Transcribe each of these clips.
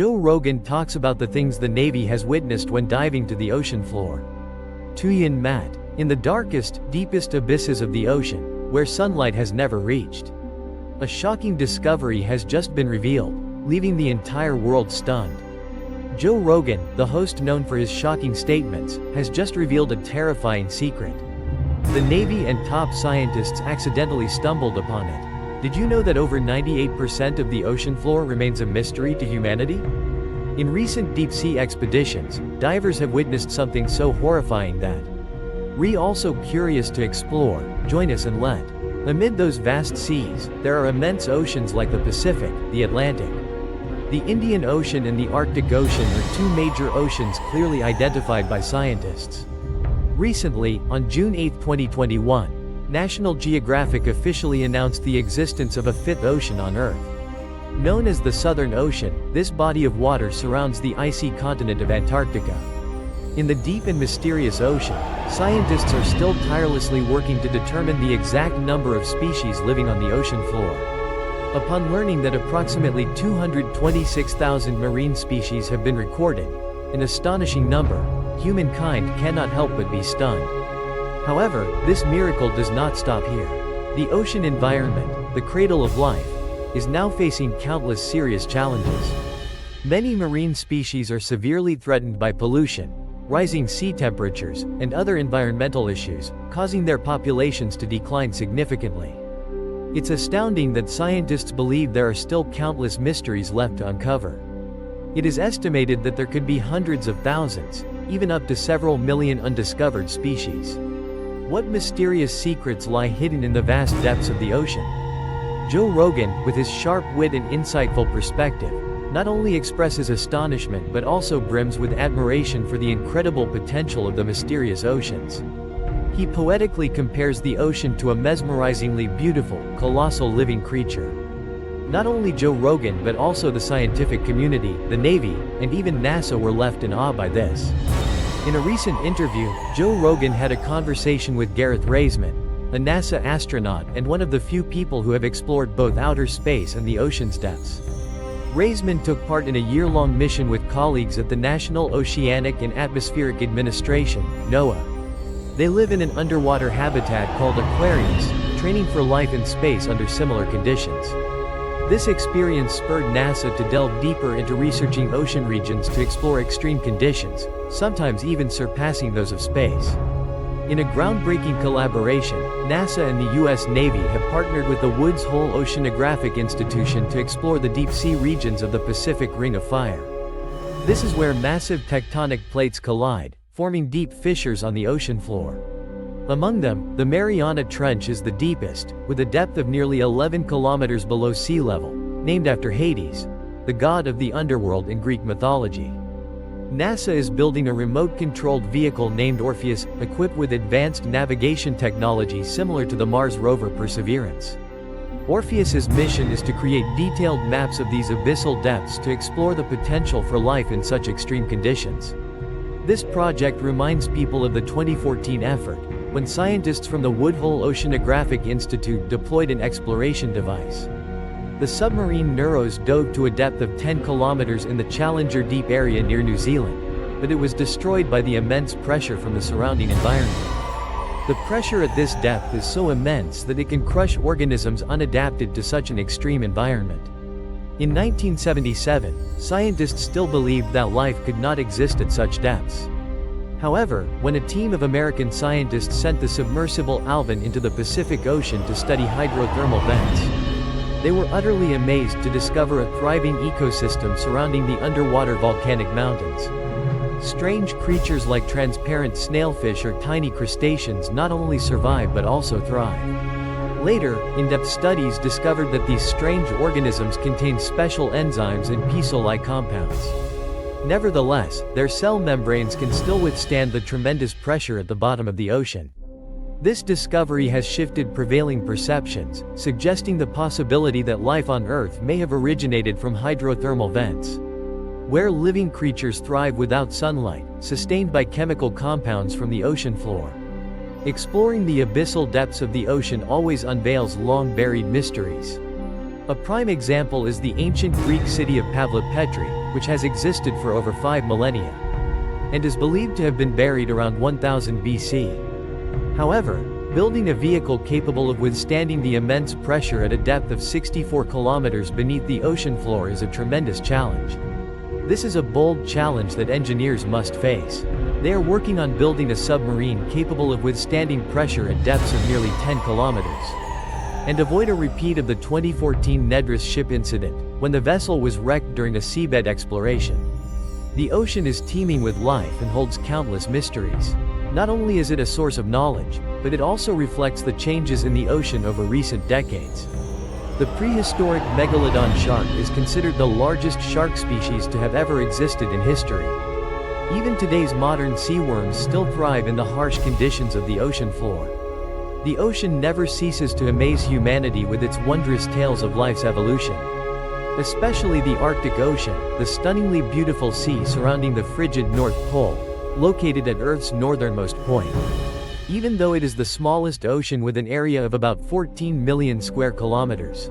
Joe Rogan talks about the things the Navy has witnessed when diving to the ocean floor. Tuyin Mat. In the darkest, deepest abysses of the ocean, where sunlight has never reached. A shocking discovery has just been revealed, leaving the entire world stunned. Joe Rogan, the host known for his shocking statements, has just revealed a terrifying secret. The Navy and top scientists accidentally stumbled upon it. Did you know that over 98% of the ocean floor remains a mystery to humanity? In recent deep-sea expeditions, divers have witnessed something so horrifying that we're also curious to explore. Join us and let. Amid those vast seas, there are immense oceans like the Pacific, the Atlantic, the Indian Ocean and the Arctic Ocean are two major oceans clearly identified by scientists. Recently, on June 8, 2021, National Geographic officially announced the existence of a fifth ocean on Earth. Known as the Southern Ocean, this body of water surrounds the icy continent of Antarctica. In the deep and mysterious ocean, scientists are still tirelessly working to determine the exact number of species living on the ocean floor. Upon learning that approximately 226,000 marine species have been recorded, an astonishing number, humankind cannot help but be stunned. However, this miracle does not stop here. The ocean environment, the cradle of life, is now facing countless serious challenges. Many marine species are severely threatened by pollution, rising sea temperatures, and other environmental issues, causing their populations to decline significantly. It's astounding that scientists believe there are still countless mysteries left to uncover. It is estimated that there could be hundreds of thousands, even up to several million undiscovered species. What mysterious secrets lie hidden in the vast depths of the ocean? Joe Rogan, with his sharp wit and insightful perspective, not only expresses astonishment but also brims with admiration for the incredible potential of the mysterious oceans. He poetically compares the ocean to a mesmerizingly beautiful, colossal living creature. Not only Joe Rogan but also the scientific community, the Navy, and even NASA were left in awe by this. In a recent interview, Joe Rogan had a conversation with Gareth Reisman, a NASA astronaut and one of the few people who have explored both outer space and the ocean's depths. Reisman took part in a year-long mission with colleagues at the National Oceanic and Atmospheric Administration, NOAA. They live in an underwater habitat called aquariums, training for life in space under similar conditions. This experience spurred NASA to delve deeper into researching ocean regions to explore extreme conditions, sometimes even surpassing those of space. In a groundbreaking collaboration, NASA and the U.S. Navy have partnered with the Woods Hole Oceanographic Institution to explore the deep-sea regions of the Pacific Ring of Fire. This is where massive tectonic plates collide, forming deep fissures on the ocean floor. Among them, the Mariana Trench is the deepest, with a depth of nearly 11 kilometers below sea level, named after Hades, the god of the underworld in Greek mythology. NASA is building a remote-controlled vehicle named Orpheus, equipped with advanced navigation technology similar to the Mars rover Perseverance. Orpheus's mission is to create detailed maps of these abyssal depths to explore the potential for life in such extreme conditions. This project reminds people of the 2014 effort, when scientists from the Woodhull Oceanographic Institute deployed an exploration device. The submarine Neuros dove to a depth of 10 kilometers in the Challenger Deep area near New Zealand, but it was destroyed by the immense pressure from the surrounding environment. The pressure at this depth is so immense that it can crush organisms unadapted to such an extreme environment. In 1977, scientists still believed that life could not exist at such depths. However, when a team of American scientists sent the submersible Alvin into the Pacific Ocean to study hydrothermal vents, they were utterly amazed to discover a thriving ecosystem surrounding the underwater volcanic mountains. Strange creatures like transparent snailfish or tiny crustaceans not only survive but also thrive. Later, in-depth studies discovered that these strange organisms contain special enzymes and piezo-like compounds. Nevertheless, their cell membranes can still withstand the tremendous pressure at the bottom of the ocean. This discovery has shifted prevailing perceptions, suggesting the possibility that life on Earth may have originated from hydrothermal vents, where living creatures thrive without sunlight, sustained by chemical compounds from the ocean floor. Exploring the abyssal depths of the ocean always unveils long-buried mysteries. A prime example is the ancient Greek city of Pavlopetri, which has existed for over 5 millennia, and is believed to have been buried around 1000 BC. However, building a vehicle capable of withstanding the immense pressure at a depth of 64 kilometers beneath the ocean floor is a tremendous challenge. This is a bold challenge that engineers must face. They are working on building a submarine capable of withstanding pressure at depths of nearly 10 kilometers. And avoid a repeat of the 2014 Nedris ship incident, when the vessel was wrecked during a seabed exploration. The ocean is teeming with life and holds countless mysteries. Not only is it a source of knowledge, but it also reflects the changes in the ocean over recent decades. The prehistoric megalodon shark is considered the largest shark species to have ever existed in history. Even today's modern sea worms still thrive in the harsh conditions of the ocean floor. The ocean never ceases to amaze humanity with its wondrous tales of life's evolution. Especially the Arctic Ocean, the stunningly beautiful sea surrounding the frigid North Pole, located at Earth's northernmost point. Even though it is the smallest ocean with an area of about 14 million square kilometers,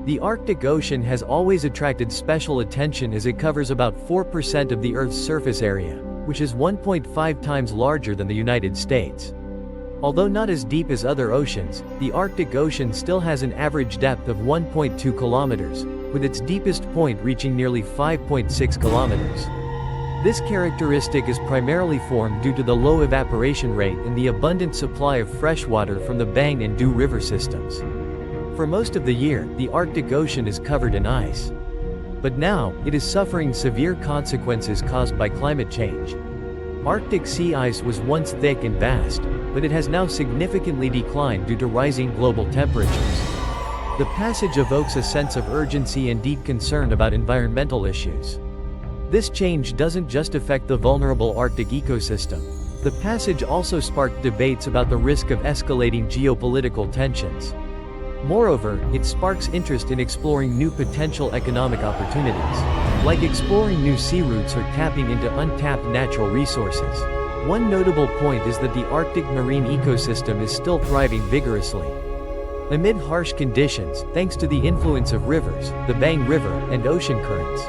the Arctic Ocean has always attracted special attention as it covers about 4% of the Earth's surface area, which is 1.5 times larger than the United States. Although not as deep as other oceans, the Arctic Ocean still has an average depth of 1.2 kilometers, with its deepest point reaching nearly 5.6 kilometers. This characteristic is primarily formed due to the low evaporation rate and the abundant supply of fresh water from the Bang and Du river systems. For most of the year, the Arctic Ocean is covered in ice. But now, it is suffering severe consequences caused by climate change. Arctic sea ice was once thick and vast, but it has now significantly declined due to rising global temperatures. The passage evokes a sense of urgency and deep concern about environmental issues. This change doesn't just affect the vulnerable Arctic ecosystem. The passage also sparked debates about the risk of escalating geopolitical tensions. Moreover, it sparks interest in exploring new potential economic opportunities, like exploring new sea routes or tapping into untapped natural resources. One notable point is that the Arctic marine ecosystem is still thriving vigorously. Amid harsh conditions, thanks to the influence of rivers, the Bang River, and ocean currents.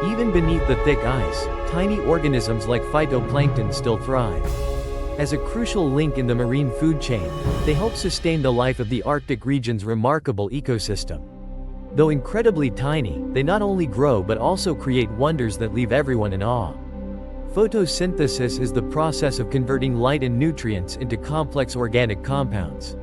Even beneath the thick ice, tiny organisms like phytoplankton still thrive. As a crucial link in the marine food chain, they help sustain the life of the Arctic region's remarkable ecosystem. Though incredibly tiny, they not only grow but also create wonders that leave everyone in awe. Photosynthesis is the process of converting light and nutrients into complex organic compounds.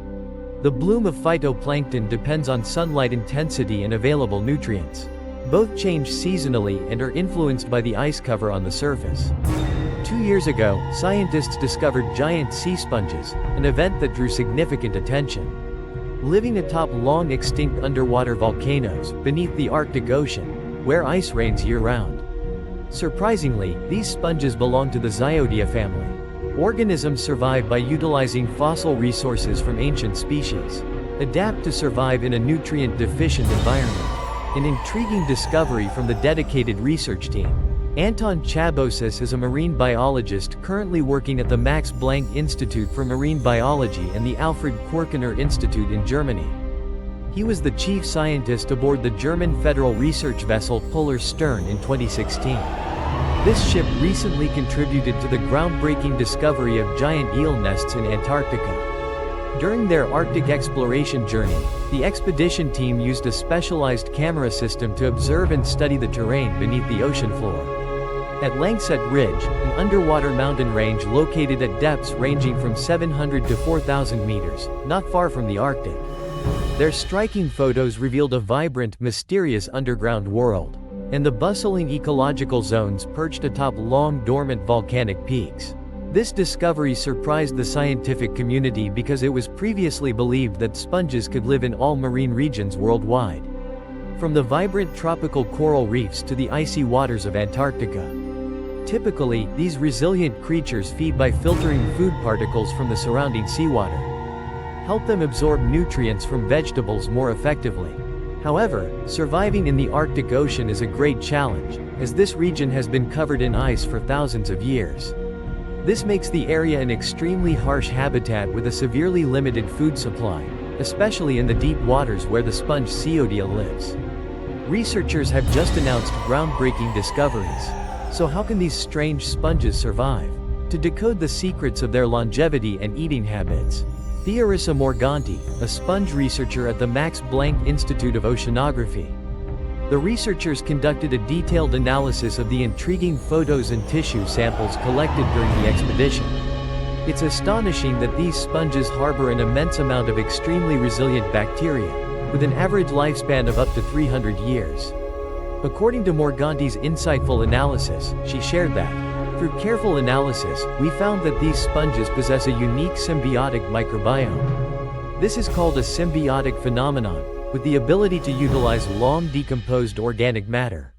The bloom of phytoplankton depends on sunlight intensity and available nutrients. Both change seasonally and are influenced by the ice cover on the surface. 2 years ago, scientists discovered giant sea sponges, an event that drew significant attention. Living atop long-extinct underwater volcanoes, beneath the Arctic Ocean, where ice reigns year-round. Surprisingly, these sponges belong to the Zyodia family. Organisms survive by utilizing fossil resources from ancient species, adapt to survive in a nutrient-deficient environment. An intriguing discovery from the dedicated research team. Anton Chabosis is a marine biologist currently working at the Max Planck Institute for Marine Biology and the Alfred Korkener Institute in Germany. He was the chief scientist aboard the German federal research vessel Polar Stern in 2016. This ship recently contributed to the groundbreaking discovery of giant eel nests in Antarctica. During their Arctic exploration journey, the expedition team used a specialized camera system to observe and study the terrain beneath the ocean floor. At Langsat Ridge, an underwater mountain range located at depths ranging from 700 to 4,000 meters, not far from the Arctic. Their striking photos revealed a vibrant, mysterious underground world, and the bustling ecological zones perched atop long dormant volcanic peaks. This discovery surprised the scientific community because it was previously believed that sponges could live in all marine regions worldwide. From the vibrant tropical coral reefs to the icy waters of Antarctica. Typically, these resilient creatures feed by filtering food particles from the surrounding seawater. Help them absorb nutrients from vegetables more effectively. However, surviving in the Arctic Ocean is a great challenge, as this region has been covered in ice for thousands of years. This makes the area an extremely harsh habitat with a severely limited food supply, especially in the deep waters where the sponge Ceodia lives. Researchers have just announced groundbreaking discoveries. So how can these strange sponges survive? To decode the secrets of their longevity and eating habits, Theorissa Morganti, a sponge researcher at the Max Planck Institute of Oceanography. The researchers conducted a detailed analysis of the intriguing photos and tissue samples collected during the expedition. It's astonishing that these sponges harbor an immense amount of extremely resilient bacteria, with an average lifespan of up to 300 years. According to Morganti's insightful analysis, she shared that, through careful analysis, we found that these sponges possess a unique symbiotic microbiome. This is called a symbiotic phenomenon, with the ability to utilize long decomposed organic matter.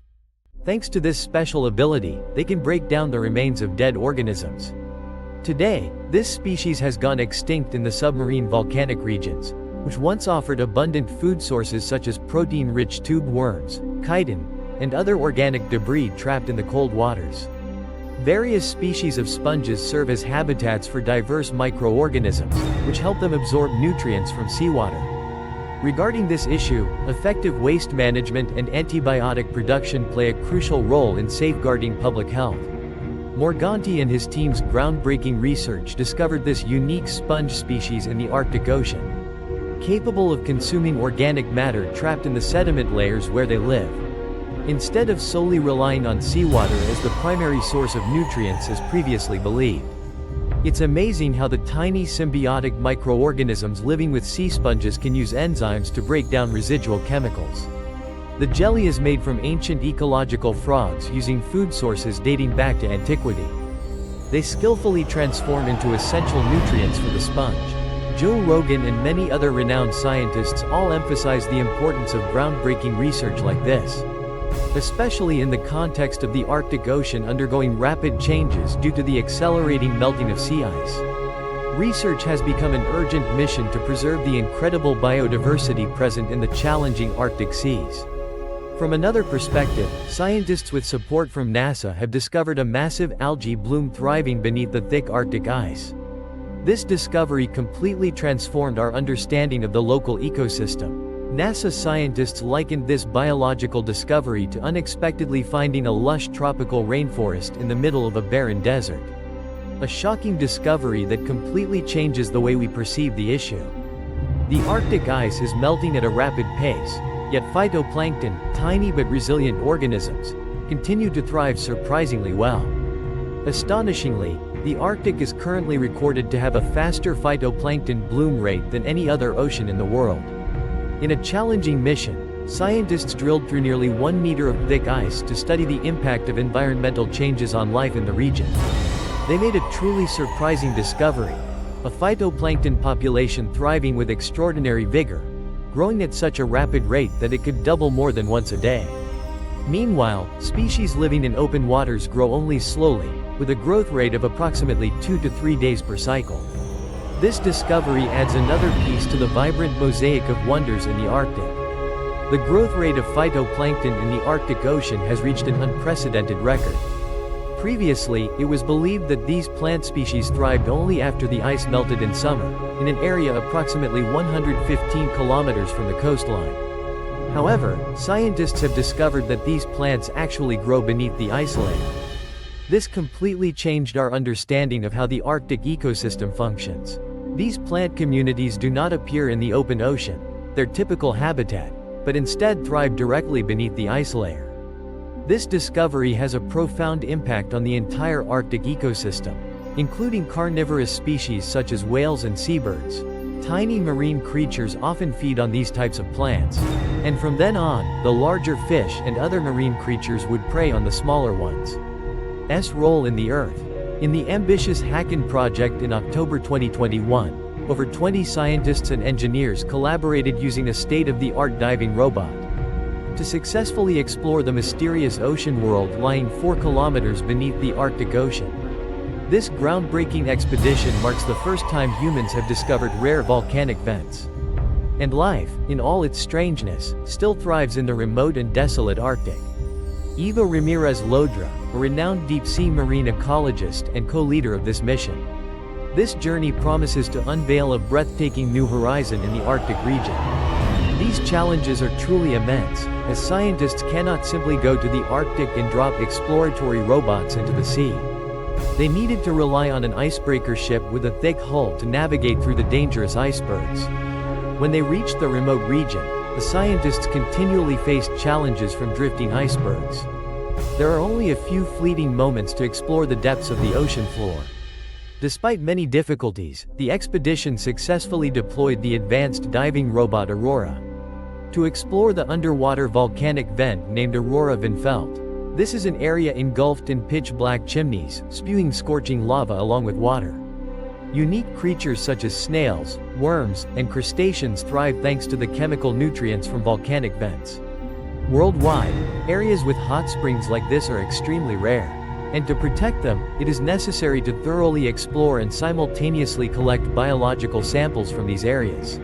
Thanks to this special ability, they can break down the remains of dead organisms. Today, this species has gone extinct in the submarine volcanic regions, which once offered abundant food sources such as protein-rich tube worms, chitin, and other organic debris trapped in the cold waters. Various species of sponges serve as habitats for diverse microorganisms, which help them absorb nutrients from seawater. Regarding this issue, effective waste management and antibiotic production play a crucial role in safeguarding public health. Morganti and his team's groundbreaking research discovered this unique sponge species in the Arctic Ocean, capable of consuming organic matter trapped in the sediment layers where they live. Instead of solely relying on seawater as the primary source of nutrients as previously believed. It's amazing how the tiny symbiotic microorganisms living with sea sponges can use enzymes to break down residual chemicals. The jelly is made from ancient ecological frogs using food sources dating back to antiquity. They skillfully transform into essential nutrients for the sponge. Joe Rogan and many other renowned scientists all emphasize the importance of groundbreaking research like this, especially in the context of the Arctic Ocean undergoing rapid changes due to the accelerating melting of sea ice. Research has become an urgent mission to preserve the incredible biodiversity present in the challenging Arctic seas. From another perspective, scientists with support from NASA have discovered a massive algae bloom thriving beneath the thick Arctic ice. This discovery completely transformed our understanding of the local ecosystem. NASA scientists likened this biological discovery to unexpectedly finding a lush tropical rainforest in the middle of a barren desert. A shocking discovery that completely changes the way we perceive the issue. The Arctic ice is melting at a rapid pace, yet phytoplankton, tiny but resilient organisms, continue to thrive surprisingly well. Astonishingly, the Arctic is currently recorded to have a faster phytoplankton bloom rate than any other ocean in the world. In a challenging mission, scientists drilled through nearly 1 meter of thick ice to study the impact of environmental changes on life in the region. They made a truly surprising discovery: a phytoplankton population thriving with extraordinary vigor, growing at such a rapid rate that it could double more than once a day. Meanwhile, species living in open waters grow only slowly, with a growth rate of approximately 2 to 3 days per cycle. This discovery adds another piece to the vibrant mosaic of wonders in the Arctic. The growth rate of phytoplankton in the Arctic Ocean has reached an unprecedented record. Previously, it was believed that these plant species thrived only after the ice melted in summer, in an area approximately 115 kilometers from the coastline. However, scientists have discovered that these plants actually grow beneath the ice layer. This completely changed our understanding of how the Arctic ecosystem functions. These plant communities do not appear in the open ocean, their typical habitat, but instead thrive directly beneath the ice layer. This discovery has a profound impact on the entire Arctic ecosystem, including carnivorous species such as whales and seabirds. Tiny marine creatures often feed on these types of plants, and from then on, the larger fish and other marine creatures would prey on the smaller ones. S role in the Earth. In the ambitious HACKN project in October 2021, over 20 scientists and engineers collaborated using a state-of-the-art diving robot to successfully explore the mysterious ocean world lying 4 kilometers beneath the Arctic Ocean. This groundbreaking expedition marks the first time humans have discovered rare volcanic vents. And life, in all its strangeness, still thrives in the remote and desolate Arctic. Eva Ramirez Lodra, a renowned deep-sea marine ecologist and co-leader of this mission, This journey promises to unveil a breathtaking new horizon in the Arctic region. These challenges are truly immense, as scientists cannot simply go to the Arctic and drop exploratory robots into the sea. They needed to rely on an icebreaker ship with a thick hull to navigate through the dangerous icebergs. When they reached the remote region, the scientists continually faced challenges from drifting icebergs. There are only a few fleeting moments to explore the depths of the ocean floor. Despite many difficulties, the expedition successfully deployed the advanced diving robot Aurora to explore the underwater volcanic vent named Aurora Vinfeld. This is an area engulfed in pitch-black chimneys, spewing scorching lava along with water. Unique creatures such as snails, worms, and crustaceans thrive thanks to the chemical nutrients from volcanic vents. Worldwide, areas with hot springs like this are extremely rare. And to protect them, it is necessary to thoroughly explore and simultaneously collect biological samples from these areas.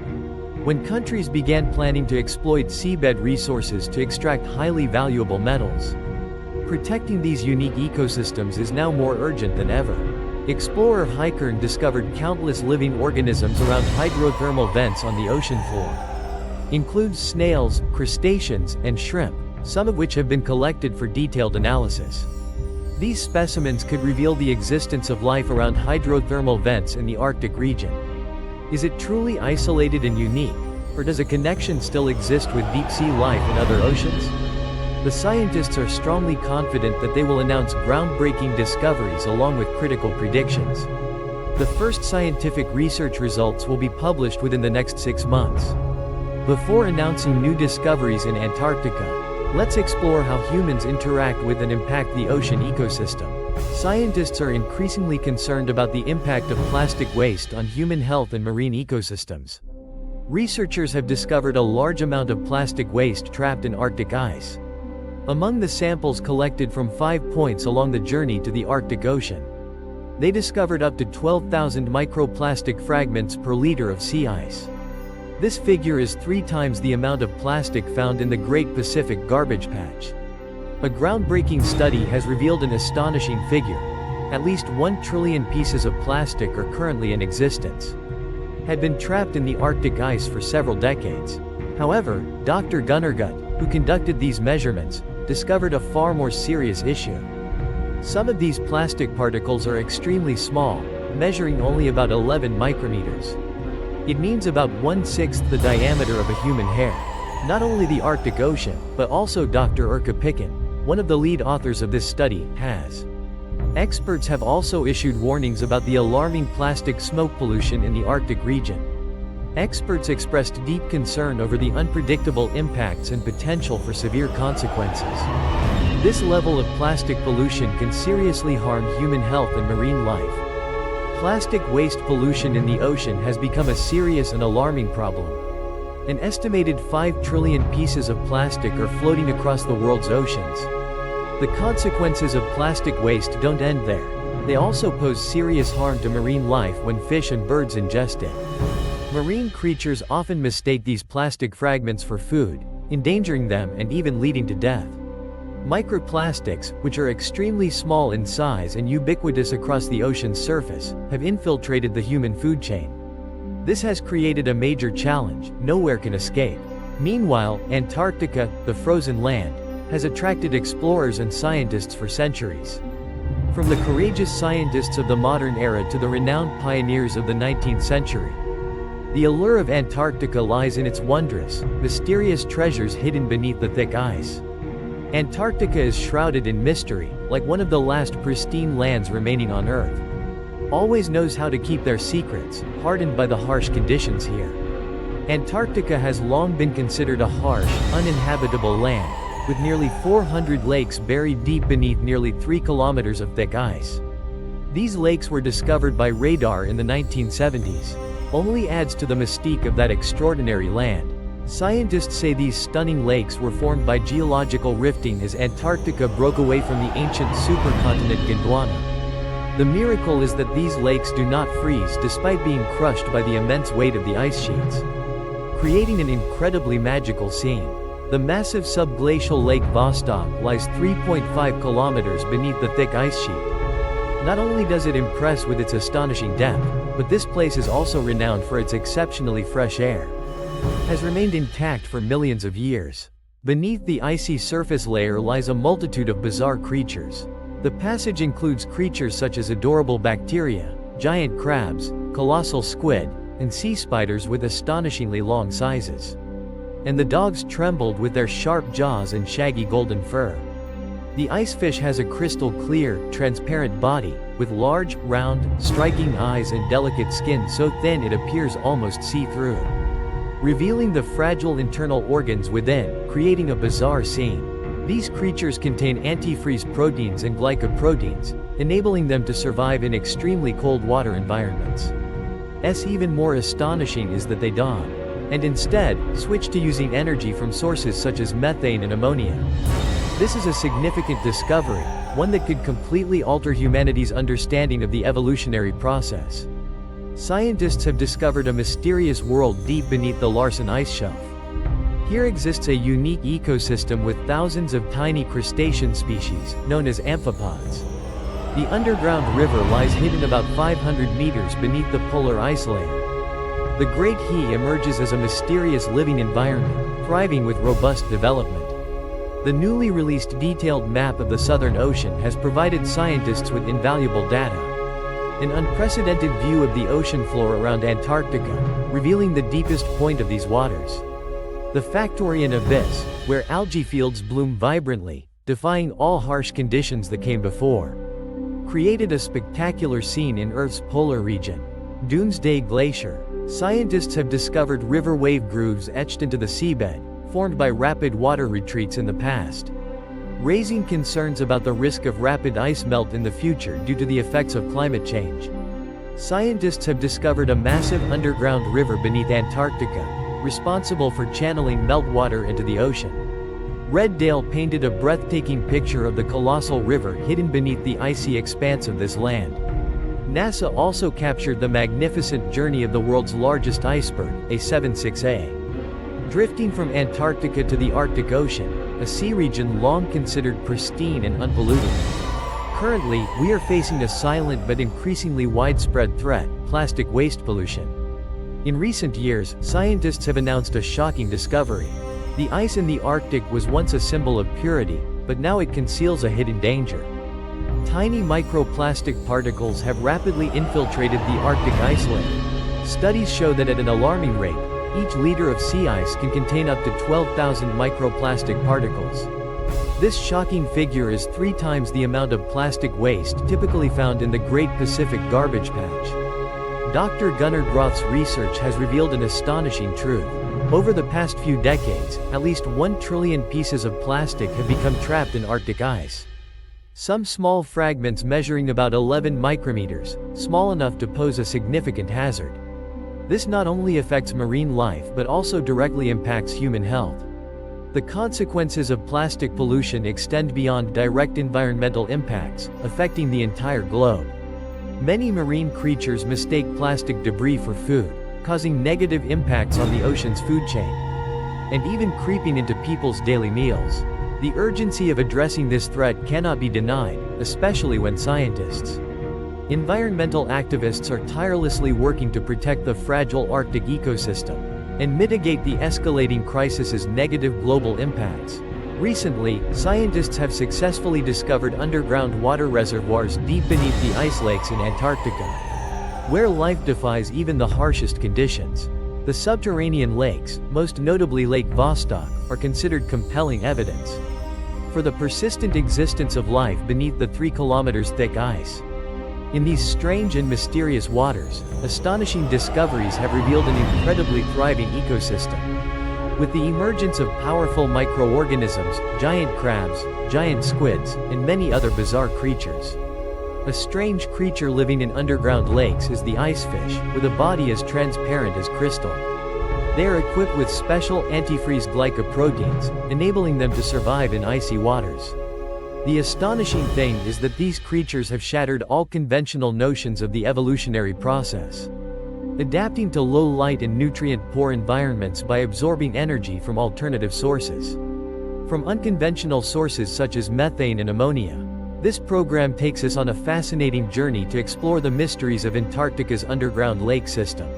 When countries began planning to exploit seabed resources to extract highly valuable metals, protecting these unique ecosystems is now more urgent than ever. Explorer Heikern discovered countless living organisms around hydrothermal vents on the ocean floor. Includes snails, crustaceans, and shrimp, some of which have been collected for detailed analysis. These specimens could reveal the existence of life around hydrothermal vents in the Arctic region. Is it truly isolated and unique, or does a connection still exist with deep-sea life in other oceans? The scientists are strongly confident that they will announce groundbreaking discoveries along with critical predictions. The first scientific research results will be published within the next 6 months. Before announcing new discoveries in Antarctica, let's explore how humans interact with and impact the ocean ecosystem. Scientists are increasingly concerned about the impact of plastic waste on human health and marine ecosystems. Researchers have discovered a large amount of plastic waste trapped in Arctic ice. Among the samples collected from 5 points along the journey to the Arctic Ocean, they discovered up to 12,000 microplastic fragments per liter of sea ice. This figure is 3 times the amount of plastic found in the Great Pacific Garbage Patch. A groundbreaking study has revealed an astonishing figure. At least 1 trillion pieces of plastic are currently in existence. Had been trapped in the Arctic ice for several decades. However, Dr. Gunnergut, who conducted these measurements, discovered a far more serious issue. Some of these plastic particles are extremely small, measuring only about 11 micrometers. It means about 1/6 the diameter of a human hair. Not only the Arctic Ocean, but also Dr. Urka Picken, one of the lead authors of this study, has. Experts have also issued warnings about the alarming plastic smoke pollution in the Arctic region. Experts expressed deep concern over the unpredictable impacts and potential for severe consequences. This level of plastic pollution can seriously harm human health and marine life. Plastic waste pollution in the ocean has become a serious and alarming problem. An estimated 5 trillion pieces of plastic are floating across the world's oceans. The consequences of plastic waste don't end there. They also pose serious harm to marine life when fish and birds ingest it. Marine creatures often mistake these plastic fragments for food, endangering them and even leading to death. Microplastics, which are extremely small in size and ubiquitous across the ocean's surface, have infiltrated the human food chain. This has created a major challenge nowhere can escape. Meanwhile, Antarctica, the frozen land, has attracted explorers and scientists for centuries. From the courageous scientists of the modern era to the renowned pioneers of the 19th century, the allure of Antarctica lies in its wondrous, mysterious treasures hidden beneath the thick ice. Antarctica is shrouded in mystery, like one of the last pristine lands remaining on Earth. Always knows how to keep their secrets, hardened by the harsh conditions here. Antarctica has long been considered a harsh, uninhabitable land, with nearly 400 lakes buried deep beneath nearly 3 kilometers of thick ice. These lakes were discovered by radar in the 1970s. Only adds to the mystique of that extraordinary land. Scientists say these stunning lakes were formed by geological rifting as Antarctica broke away from the ancient supercontinent Gondwana. The miracle is that these lakes do not freeze despite being crushed by the immense weight of the ice sheets, creating an incredibly magical scene. The massive subglacial Lake Vostok lies 3.5 kilometers beneath the thick ice sheet. Not only does it impress with its astonishing depth, but this place is also renowned for its exceptionally fresh air. Has remained intact for millions of years. Beneath the icy surface layer lies a multitude of bizarre creatures. The passage includes creatures such as adorable bacteria, giant crabs, colossal squid, and sea spiders with astonishingly long sizes. And the dogs trembled with their sharp jaws and shaggy golden fur. The icefish has a crystal-clear, transparent body, with large, round, striking eyes and delicate skin so thin it appears almost see-through, revealing the fragile internal organs within, creating a bizarre scene. These creatures contain antifreeze proteins and glycoproteins, enabling them to survive in extremely cold water environments. Even more astonishing is that they don't, and instead, switch to using energy from sources such as methane and ammonia. This is a significant discovery, one that could completely alter humanity's understanding of the evolutionary process. Scientists have discovered a mysterious world deep beneath the Larsen Ice Shelf. Here exists a unique ecosystem with thousands of tiny crustacean species, known as amphipods. The underground river lies hidden about 500 meters beneath the polar ice layer. The Great He emerges as a mysterious living environment, thriving with robust development. The newly released detailed map of the Southern Ocean has provided scientists with invaluable data. An unprecedented view of the ocean floor around Antarctica, revealing the deepest point of these waters. The Factorian Abyss, where algae fields bloom vibrantly, defying all harsh conditions that came before, created a spectacular scene in Earth's polar region. Doomsday Glacier. Scientists have discovered river wave grooves etched into the seabed, formed by rapid water retreats in the past, raising concerns about the risk of rapid ice melt in the future due to the effects of climate change. Scientists have discovered a massive underground river beneath Antarctica, responsible for channeling meltwater into the ocean. Red Dale painted a breathtaking picture of the colossal river hidden beneath the icy expanse of this land. NASA also captured the magnificent journey of the world's largest iceberg, A76A. Drifting from Antarctica to the Arctic Ocean, a sea region long considered pristine and unpolluted. Currently, we are facing a silent but increasingly widespread threat: plastic waste pollution. In recent years, scientists have announced a shocking discovery. The ice in the Arctic was once a symbol of purity, but now it conceals a hidden danger. Tiny microplastic particles have rapidly infiltrated the Arctic ice layer. Studies show that at an alarming rate, each liter of sea ice can contain up to 12,000 microplastic particles. This shocking figure is 3 times the amount of plastic waste typically found in the Great Pacific Garbage Patch. Dr. Gunnar Groth's research has revealed an astonishing truth. Over the past few decades, at least 1 trillion pieces of plastic have become trapped in Arctic ice. Some small fragments measuring about 11 micrometers, small enough to pose a significant hazard. This not only affects marine life but also directly impacts human health. The consequences of plastic pollution extend beyond direct environmental impacts, affecting the entire globe. Many marine creatures mistake plastic debris for food, causing negative impacts on the ocean's food chain, and even creeping into people's daily meals. The urgency of addressing this threat cannot be denied, especially when scientists, environmental activists are tirelessly working to protect the fragile Arctic ecosystem and mitigate the escalating crisis's negative global impacts. Recently, scientists have successfully discovered underground water reservoirs deep beneath the ice lakes in Antarctica, where life defies even the harshest conditions. The subterranean lakes, most notably Lake Vostok, are considered compelling evidence for the persistent existence of life beneath the 3 kilometers thick ice. In these strange and mysterious waters, astonishing discoveries have revealed an incredibly thriving ecosystem. With the emergence of powerful microorganisms, giant crabs, giant squids, and many other bizarre creatures. A strange creature living in underground lakes is the icefish, with a body as transparent as crystal. They are equipped with special antifreeze glycoproteins, enabling them to survive in icy waters. The astonishing thing is that these creatures have shattered all conventional notions of the evolutionary process, adapting to low light and nutrient-poor environments by absorbing energy from alternative sources. From unconventional sources such as methane and ammonia. This program takes us on a fascinating journey to explore the mysteries of Antarctica's underground lake system.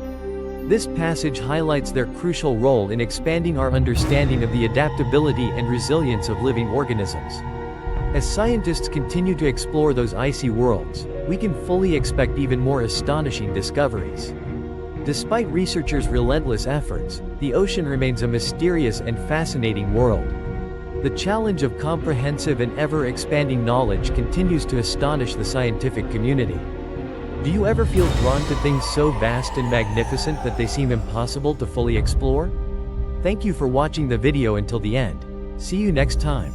This passage highlights their crucial role in expanding our understanding of the adaptability and resilience of living organisms. As scientists continue to explore those icy worlds, we can fully expect even more astonishing discoveries. Despite researchers' relentless efforts, the ocean remains a mysterious and fascinating world. The challenge of comprehensive and ever-expanding knowledge continues to astonish the scientific community. Do you ever feel drawn to things so vast and magnificent that they seem impossible to fully explore? Thank you for watching the video until the end. See you next time.